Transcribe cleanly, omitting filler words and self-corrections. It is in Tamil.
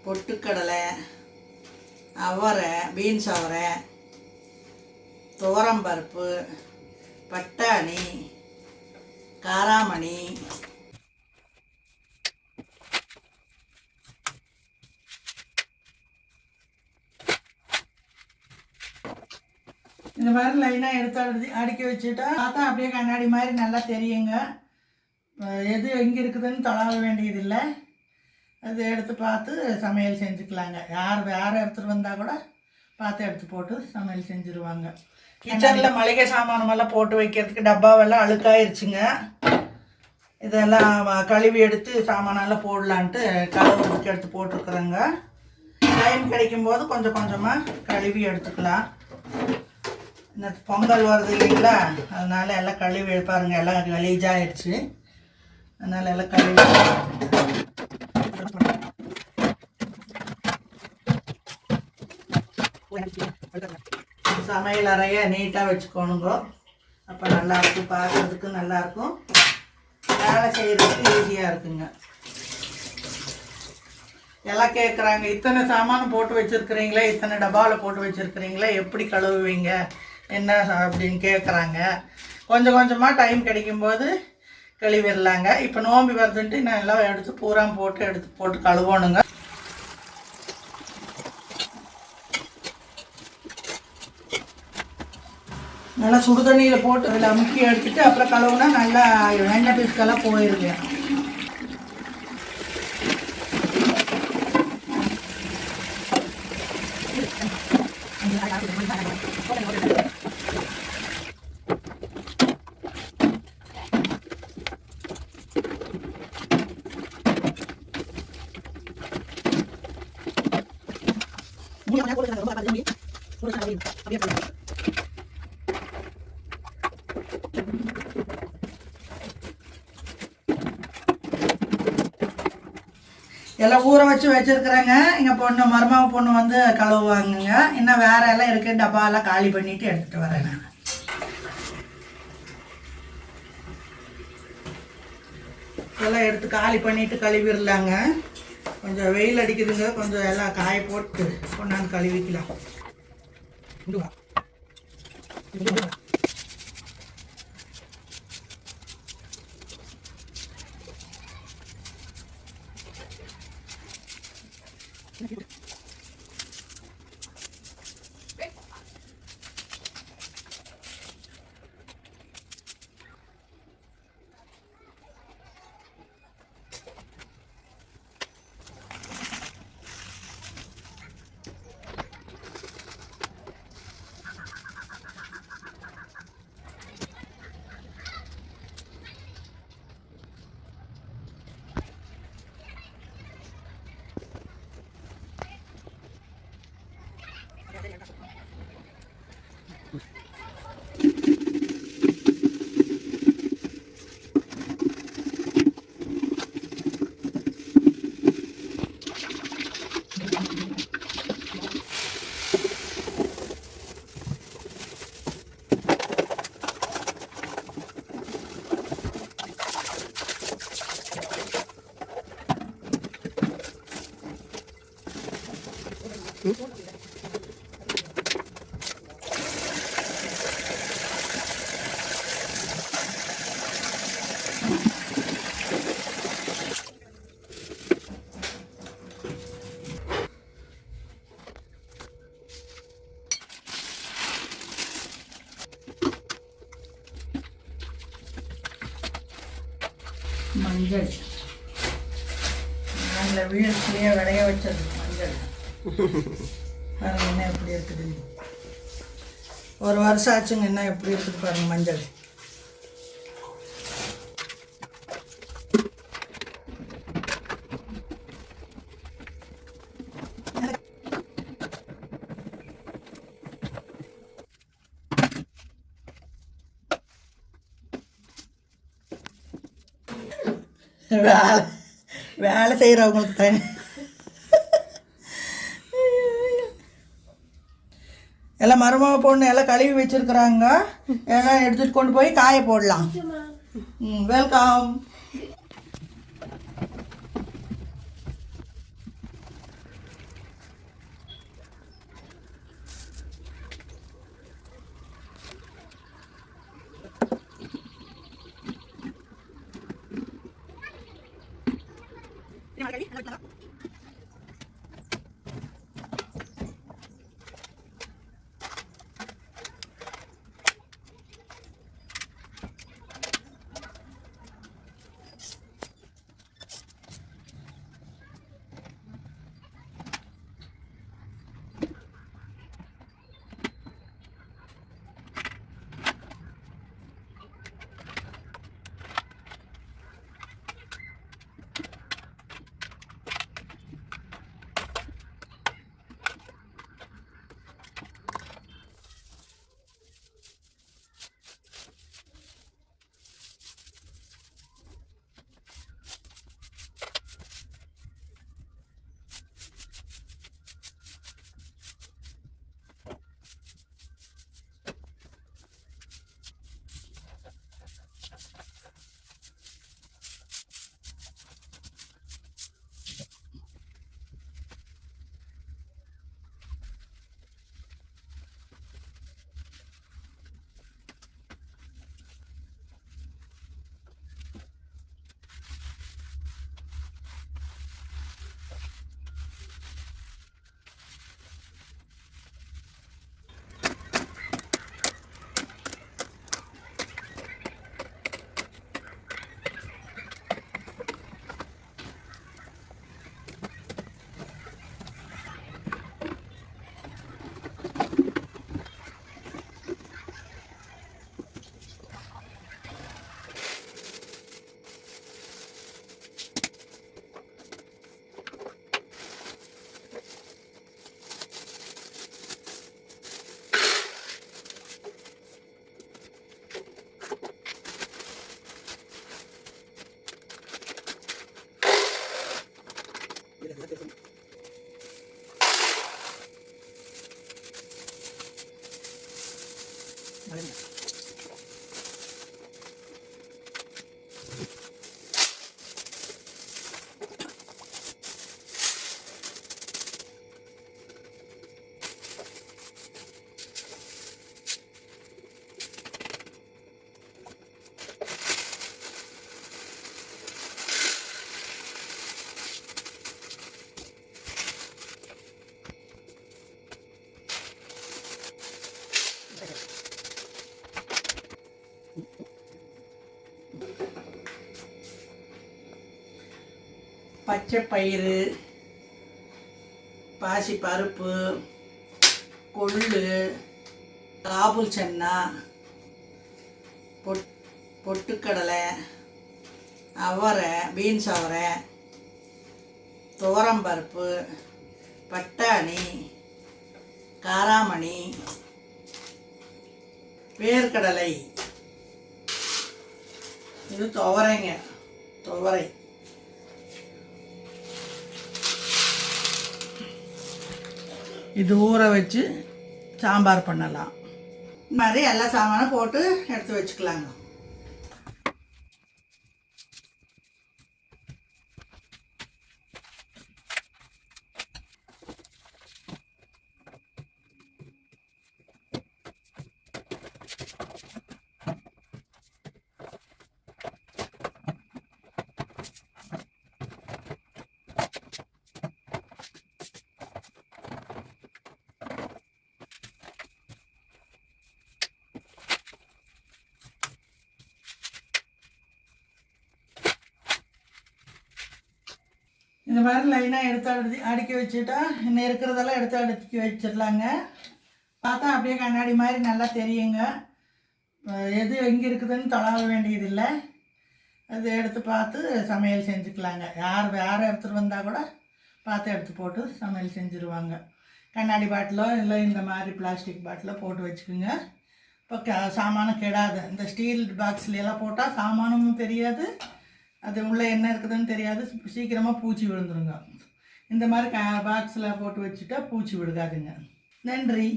பொட்டுக்கடலை, அவரை, பீன்ஸ் அவரை, துவரம்பருப்பு, பட்டாணி, காராமணி, இந்த மாதிரி லைனாக எடுத்து அடுக்கி வச்சுட்டா பார்த்தா அப்படியே கண்ணாடி மாதிரி நல்லா தெரியுங்க. எது எங்கே இருக்குதுன்னு தொலாவ வேண்டியதில்லை. அது எடுத்து பார்த்து சமையல் செஞ்சுக்கலாங்க. யார் எடுத்துகிட்டு வந்தால் கூட பார்த்து எடுத்து போட்டு சமையல் செஞ்சுருவாங்க. கிச்சனில் மளிகை சாமானமெல்லாம் போட்டு வைக்கிறதுக்கு டப்பாவெல்லாம் அழுக்காயிருச்சுங்க. இதெல்லாம் கழுவி எடுத்து சாமானெல்லாம் போடலான்ட்டு கழுவுறதுக்கு எடுத்து போட்டிருக்குறேங்க. டைம் கிடைக்கும்போது கொஞ்சம் கொஞ்சமாக கழுவி எடுத்துக்கலாம். இந்த பொங்கல் வருது இல்லைங்களா, அதனால் எல்லாம் கழுவி பாருங்க, எல்லாம் கலீஜாகிடுச்சு. அதனால் எல்லாம் கழுவி சமையல் அறைய நீட்டாக வச்சுக்கோணுங்க. அப்போ நல்லாயிருக்கும், பார்க்குறதுக்கு நல்லாயிருக்கும், வேலை செய்கிறதுக்கு ஈஸியாக இருக்குங்க. எல்லாம் கேட்குறாங்க, இத்தனை சாமான் போட்டு வச்சுருக்குறீங்களே, இத்தனை டப்பாவில் போட்டு வச்சுருக்குறீங்களே, எப்படி கழுவுவீங்க என்ன அப்படின்னு கேட்குறாங்க. கொஞ்சம் கொஞ்சமாக டைம் கிடைக்கும்போது கழுவிடலாங்க. இப்போ நோம்பி வருதுன்ட்டு நான் எல்லாம் எடுத்து பூரா போட்டு கழுவணுங்க. நல்லா சுடு தண்ணியில் போட்டு அதில் அமுக்கி எடுத்துட்டு அப்புறம் கழுவுனா நல்லா எண்ணெய் பீஸ்க்கெல்லாம் போயிருங்க. எல்லாம் ஊற வச்சு வச்சுருக்குறேங்க. எங்கள் மருமக பொண்ணு வந்து கழுவுவாங்கங்க. இன்னும் வேற எல்லாம் இருக்கு, டப்பாலாம் காலி பண்ணிட்டு எடுத்துகிட்டு வரேன். நான் எல்லாம் எடுத்து காலி பண்ணிட்டு கழுவிடலாங்க. கொஞ்சம் வெயில் அடிக்குதுங்க, கொஞ்சம் எல்லாம் காய போட்டு கொண்டாந்து கழுவிக்கலாம். மஞ்சள் நாங்கள் வீட்டுலேயே விளைய வச்சது மஞ்சள். பாருங்க என்ன எப்படி இருக்குது, ஒரு வருஷம் ஆச்சுங்க. என்ன எப்படி இருக்குது பாருங்க மஞ்சள். வேலை செய்கிறவங்களுக்கு தானே. எல்லாம் மருமக பொண்ணு எல்லாம் கழுவி வச்சுருக்குறாங்க. எல்லாம் எடுத்துகிட்டு கொண்டு போய் காய போடலாம். வெல்கம். பச்சை பயிறு, பாசி பருப்பு, கொள்ளு, காபூல் சன்னா, பொட்டுக்கடலை, அவரை, பீன்ஸ் அவரை, துவரம்பருப்பு, பட்டாணி, காராமணி, வேர்க்கடலை. இது துவரைங்க, துவரை. இது ஊற வச்சு சாம்பார் பண்ணலாம். இந்த மாதிரி எல்லா சாமானும் போட்டு எடுத்து வச்சுக்கலாங்க. இந்த மாதிரி லைனாக எடுத்து அடுக்கி வச்சுட்டா இன்னும் இருக்கிறதெல்லாம் எடுத்து அடுக்கி வச்சிடலாங்க. பார்த்தா அப்படியே கண்ணாடி மாதிரி நல்லா தெரியுங்க. எது எங்கே இருக்குதுன்னு தொலாவ வேண்டியதில்லை. அது எடுத்து பார்த்து சமையல் செஞ்சுக்கலாங்க. யார் எடுத்துகிட்டு வந்தால் கூட பார்த்து எடுத்து போட்டு சமையல் செஞ்சுருவாங்க. கண்ணாடி பாட்டிலோ இல்லை இந்த மாதிரி பிளாஸ்டிக் பாட்டிலோ போட்டு வச்சுக்கோங்க. இப்போ சாமானும் கெடாது. இந்த ஸ்டீல் பாக்ஸ்லாம் போட்டால் சாமானும் தெரியாது, அது உள்ளே என்ன இருக்குதுன்னு தெரியாது, சீக்கிரமாக பூச்சி விழுந்துருங்க. இந்த மாதிரி பாக்ஸில் போட்டு வச்சுட்டா பூச்சி விழுகாதுங்க. நன்றி.